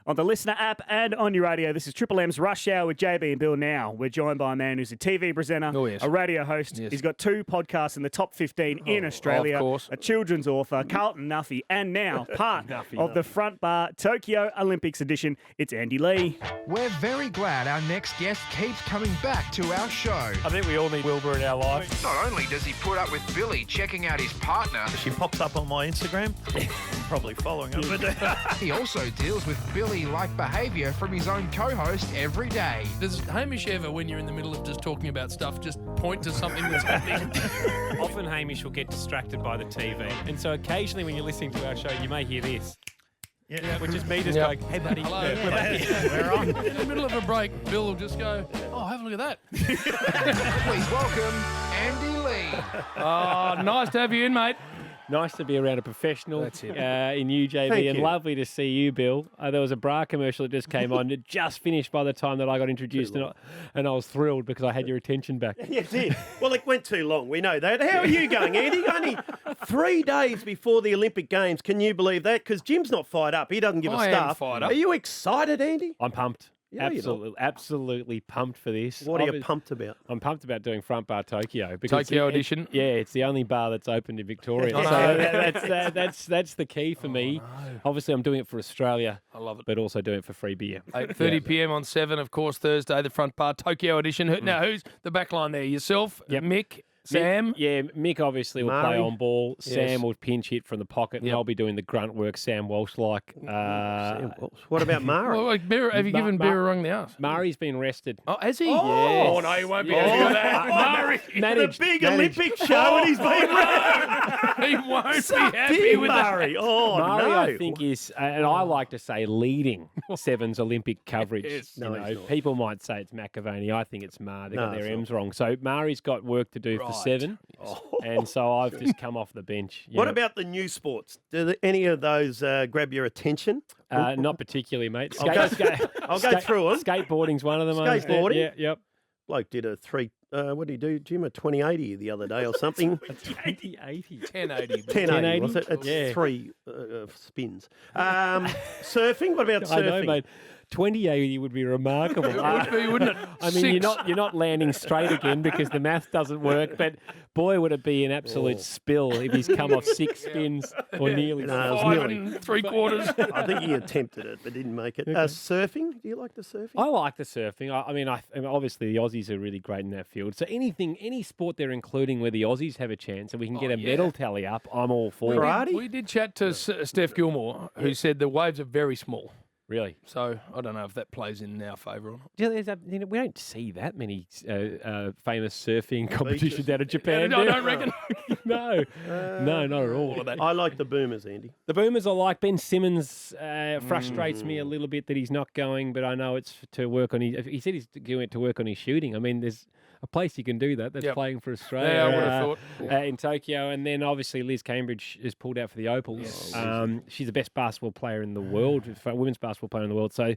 On the Listener app and on your radio, this is Triple M's Rush Hour with JB and Bill now. We're joined by a man who's a TV presenter, a radio host. Yes. He's got 2 podcasts in the top 15 in Australia, of course. a children's author, Carlton Nuffy, and now part of the Front Bar Tokyo Olympics edition. It's Andy Lee. We're very glad our next guest keeps coming back to our show. I think we all need Wilbur in our life. Not only does he put up with Billy checking out his partner, She pops up on my Instagram. I'm probably following her, but he also deals with Billy-like behaviour from his own co-host every day. Does Hamish ever, when you're in the middle of just talking about stuff, just point to something that's happening? Often Hamish will get distracted by the TV. And so occasionally when you're listening to our show, you may hear this. yeah. Which is me just going, hey, buddy. Hello. We're on. In the middle of a break, Bill will just go, oh, have a look at that. Please welcome Andy Lee. Oh, nice to have you in, mate. Nice to be around a professional That's it. in you, JB, Thank and you. lovely to see you, Bill. There was a bra commercial that just came on. It just finished by the time that I got introduced, and I was thrilled because I had your attention back. Yeah, it did. Well, it went too long. We know that. How are you going, Andy? Only 3 days before the Olympic Games. Can you believe that? Because Jim's not fired up. He doesn't give a I am stuff. fired up. Are you excited, Andy? I'm pumped. Yeah, you're Absolutely pumped for this. What are you pumped about? I'm pumped about doing Front Bar Tokyo. Because Tokyo edition. It's the only bar that's opened in Victoria. I So know. that's the key for me. Obviously, I'm doing it for Australia. I love it. But also doing it for free beer. 8:30 p.m. on 7, of course, Thursday, the Front Bar Tokyo edition. Now, who's the back line there? Yourself, Yep. Mick, Sam? Mick obviously will play Murray. on ball. Yes. Sam will pinch hit from the pocket, and Yep. I'll be doing the grunt work Sam Walsh-like. What about Mara? Well, like, have you given Beer a rung the arse? Murray's been rested. Oh, has he? Yes. Oh, no, he won't be happy with that. Murray. Managed. The big Olympic show and he's been He won't be happy with that. Murray. Oh, Murray, no. I think, is, and I like to say, leading Seven's Olympic coverage. Yes. You No, know, he's not. people might say it's McAvaney. I think it's Mar. They No, got their it's not. M's wrong. So Murray's got work to do for Right. Seven, and so I've just come off the bench. you What know. about the new sports? Do any of those grab your attention? Not particularly, mate. I'll go through 'em. Skateboarding's one of them. I understand. Skateboarding? Yeah, yep. Bloke did a what did he do, Jim? A 2080 the other day or something. 80. 1080. 1080, was it? 1080? It's Yeah. 3 spins. Surfing? What about I surfing? know, mate. 2080 would be remarkable. It would be, wouldn't it? I mean, Six. you're not landing straight again because the math doesn't work. But boy, would it be an absolute spill if he's come off 6 spins or nearly. No, it was 5 nearly. and 3/4. I think he attempted it but didn't make it. Surfing? Do you like the surfing? I like the surfing. I mean, obviously the Aussies are really great in that field. So any sport they're including where the Aussies have a chance and we can get a medal tally up, I'm all for it. Karate? We did chat to Steph Gilmore, who said the waves are very small. Really? So I don't know if that plays in our favour or not. Yeah, we don't see that many famous surfing competitions out of Japan. I do don't we? reckon. No, not at all. I like the boomers, Andy. The Boomers I like. Ben Simmons frustrates me a little bit that he's not going, but I know it's to work on his. He said he's doing it to work on his shooting. I mean, there's a place you can do that. That's Yep. playing for Australia. Yeah, I would have thought. In Tokyo, and then obviously Liz Cambridge is pulled out for the Opals. Yes. She's the best basketball player in the world, women's basketball player in the world. So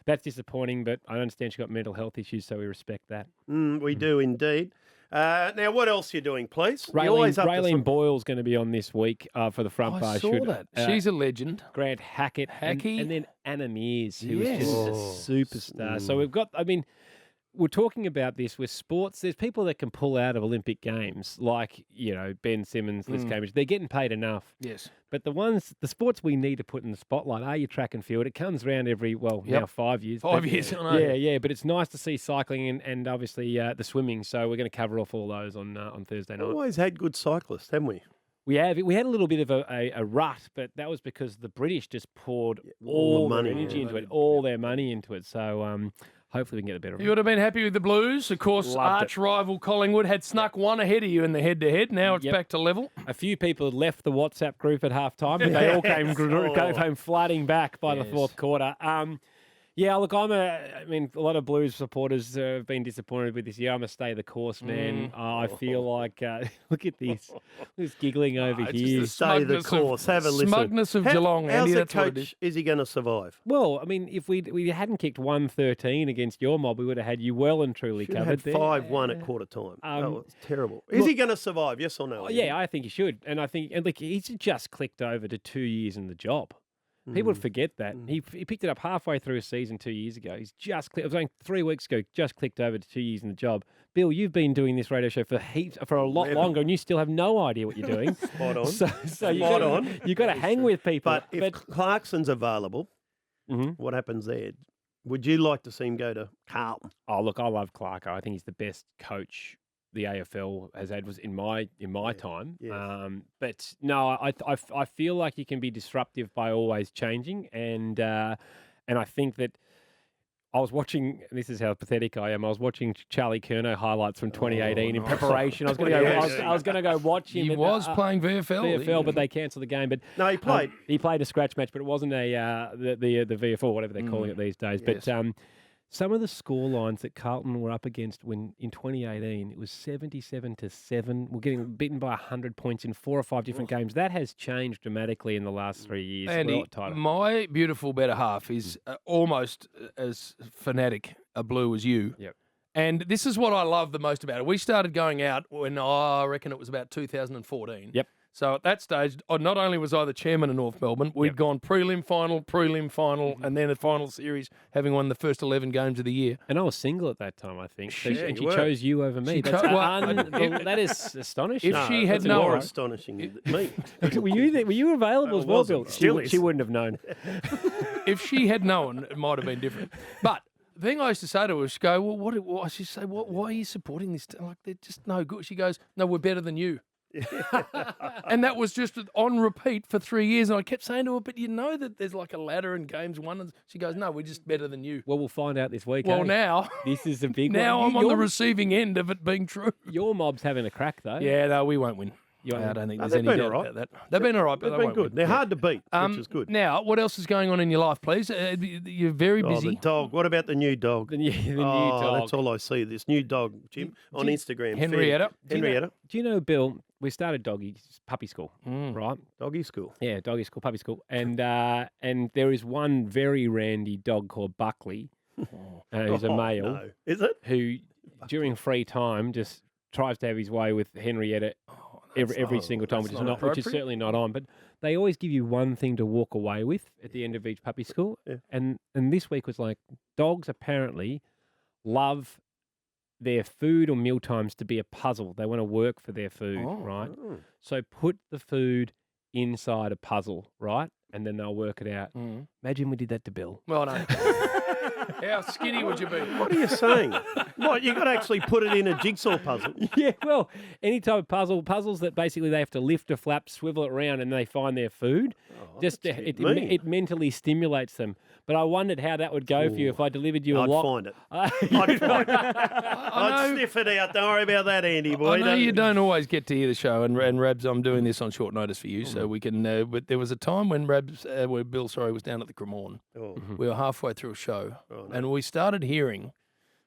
that's disappointing, but I understand she got mental health issues, so we respect that. We do indeed. Now, what else are you doing, please? You're always up to Raylene some- Boyle's going to be on this week for the front I bar. saw shoot. that. She's a legend. Grant Hackett, Hackey. and then Anna Mears, who is Yes. just a superstar. So we've got, I mean, we're talking about this with sports. There's people that can pull out of Olympic Games, like, Ben Simmons, Liz Cambridge. They're getting paid enough. Yes. But the sports we need to put in the spotlight are your track and field. It comes around every, now 5 years. 5 but- years, I know. Yeah, but it's nice to see cycling and obviously the swimming. So we're going to cover off all those on Thursday night. Always had good cyclists, haven't we? We had a little bit of a rut, but that was because the British just poured all the their money energy into into it, all their money into it. So hopefully we can get a better. You would have been happy with the Blues. Of course, Loved arch rival Collingwood had snuck one ahead of you in the head-to-head. Now it's Yep. back to level. A few people had left the WhatsApp group at halftime, but they all came home flooding back by the fourth quarter. Yeah, look, a lot of Blues supporters have been disappointed with this year. I'm a stay the course man. I feel like, look at this. This giggling over it's here. just Stay the Smugness of- course. Have a listen. smugness of Geelong, how's Andy, the that's what it coach? Is he going to survive? Well, I mean, if we hadn't kicked 113 against your mob, we would have had you well and truly Should have covered had there. 5-1 at quarter time. That was terrible. Is look- he going to survive? Yes or no? Oh, yeah, I think he should. And I think, and look, he's just clicked over to 2 years in the job. People would forget that. He picked it up halfway through a season 2 years ago. He's just it was only 3 weeks ago, just clicked over to 2 years in the job. Bill, you've been doing this radio show for a lot longer, and you still have no idea what you're doing. Spot on. So you've got to hang with people. But if Clarkson's available, what happens there? Would you like to see him go to Carlton? Oh, look, I love Clarko. I think he's the best coach the AFL has had was in my time. Yes. But no, I feel like he can be disruptive by always changing, and I think that I was watching. This is how pathetic I am. I was watching Charlie Curnow highlights from 2018 in preparation. I was going to go. I was going to go watch him. He was playing VFL, but they cancelled the game. But no, he played. He played a scratch match, but it wasn't the VFL, whatever they're calling it these days. Yes. But some of the score lines that Carlton were up against when in 2018, it was 77-7. We're getting beaten by 100 points in 4 or 5 different games. That has changed dramatically in the last 3 years. Andy, my beautiful better half is almost as fanatic a blue as you. Yep. And this is what I love the most about it. We started going out when I reckon it was about 2014. Yep. So at that stage, not only was I the chairman of North Melbourne, we'd gone prelim final, and then a final series, having won the first 11 games of the year. And I was single at that time, I think. And she were. chose you over me. That is astonishing. If she had that's more known, astonishing than me. were you available as well, wasn't. Bill? Still is. She wouldn't have known. if she had known, it might have been different. But the thing I used to say to her, she'd go, well, I should say, why are you supporting this? Like, they're just no good. She goes, no, we're better than you. And that was just on repeat for 3 years. And I kept saying to her, but you know that there's like a ladder in games won. And she goes, no, we're just better than you. Well, we'll find out this week. Well, now. This is a big now one. I'm on the receiving end of it being true. Your mob's having a crack, though. Yeah, no, we won't win. I don't think there's any doubt about that. They've been all right, but They've they been won't good. win. They're hard to beat, which is good. Now, what else is going on in your life, please? You're very busy. The dog. What about the new dog? The new dog. That's all I see. This new dog, Jim, on Instagram. Henrietta. Henrietta. Do you know, Bill, we started puppy school, right? Doggy school. Yeah, doggy school, puppy school. And there is one very randy dog called Buckley, who's a male. No. Is it? Who, during free time, just tries to have his way with Henrietta every single time, which is certainly not on. But they always give you one thing to walk away with at the end of each puppy school. Yeah. And this week was like, dogs apparently love their food or meal times to be a puzzle. They want to work for their food, right? So put the food inside a puzzle, right? And then they'll work it out. Imagine we did that to Bill. Well, no. How skinny would you be? What are you saying? What, you got to actually put it in a jigsaw puzzle? Yeah, well, any type of puzzles that basically they have to lift a flap, swivel it around, and they find their food. It mentally stimulates them. But I wondered how that would go for you if I delivered you a lot. I'd find it. I'd find it. I'd sniff it out. Don't worry about that, Andy boy. I know you don't always get to hear the show, and Rabs, I'm doing this on short notice for you, so we can. But there was a time when Bill, was down at the Cremorne. We were halfway through a show, and we started hearing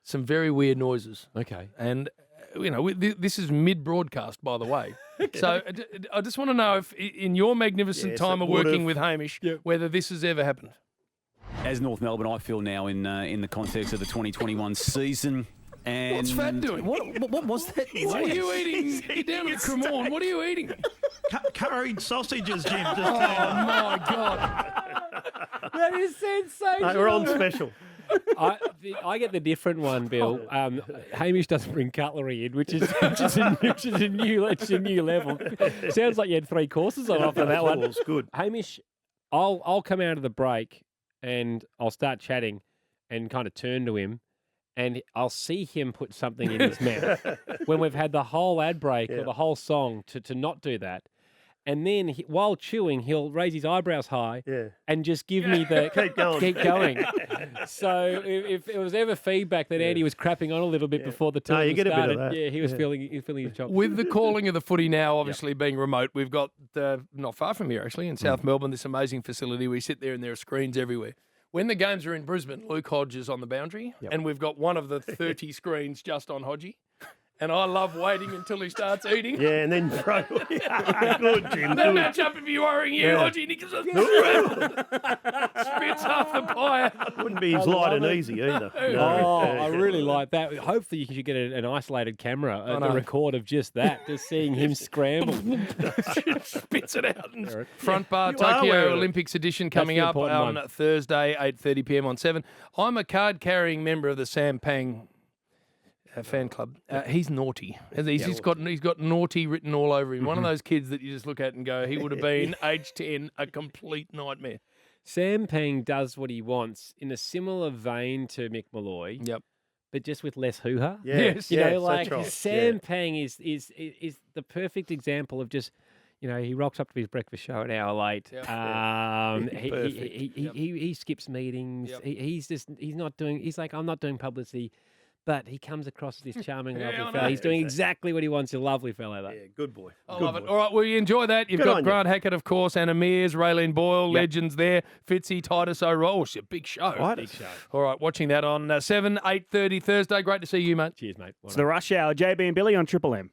some very weird noises. Okay. And this is mid-broadcast, by the way. So I just want to know if, in your magnificent time of working with Hamish, whether this has ever happened. As North Melbourne, I feel now in the context of the 2021 season. And what's Fad doing? What was that? What are you eating? You're down at the Cremorne. What are you eating? Curried sausages, Jim. Oh, my God. That is sensational. We're on special. I get the different one, Bill. Hamish doesn't bring cutlery in, which is a new level. Sounds like you had 3 courses on offer that one. It's good. Hamish, I'll come out of the break and I'll start chatting and kind of turn to him, and I'll see him put something in his mouth when we've had the whole ad break or the whole song to not do that. And then while chewing, he'll raise his eyebrows high and just give me the keep going. So if it was ever feedback that Andy was crapping on a little bit before the tour get started, a bit of that. he was feeling his chops. With the calling of the footy now obviously being remote, we've got, not far from here actually, in South Melbourne, this amazing facility. We sit there and there are screens everywhere. When the games are in Brisbane, Luke Hodge is on the boundary, and we've got one of the 30 screens just on Hodgie. And I love waiting until he starts eating. Yeah, and then throw. Good, Jim. That match up if you're worrying you, Hodgie. And he gives a spits half the pie out. Wouldn't be as light and easy either. Oh, I really like that. Hopefully, you should get an isolated camera to record of just that, just seeing him scramble. Spits it out. Front bar You are Tokyo wearing it. Olympics edition coming the up important on one. Thursday, 8:30 p.m. on 7. I'm a card-carrying member of the Sam Pang fan club. He's naughty. He's got naughty written all over him. One of those kids that you just look at and go, he would have been age 10, a complete nightmare. Sam Pang does what he wants in a similar vein to Mick Malloy. Yep. But just with less hoo-ha. Yes. You know, that's like right. Sam Pang is the perfect example of just, you know, he rocks up to his breakfast show an hour late. Yep. He skips meetings. Yep. He's like, I'm not doing publicity. But he comes across as this charming, I lovely know. fella. He's doing exactly what he wants. A lovely fellow, that. Yeah, good boy. I Good love it. boy. All right, well, you enjoy that. You've Good got on Grant Hackett, of course, Anna Mears, Raylene Boyle, legends there. Fitzy, Titus O'Rourke. Oh, it's a big show. Right. All right, watching that on 7, 8:30 Thursday. Great to see you, mate. Cheers, mate. It's the Rush Hour. JB and Billy on Triple M.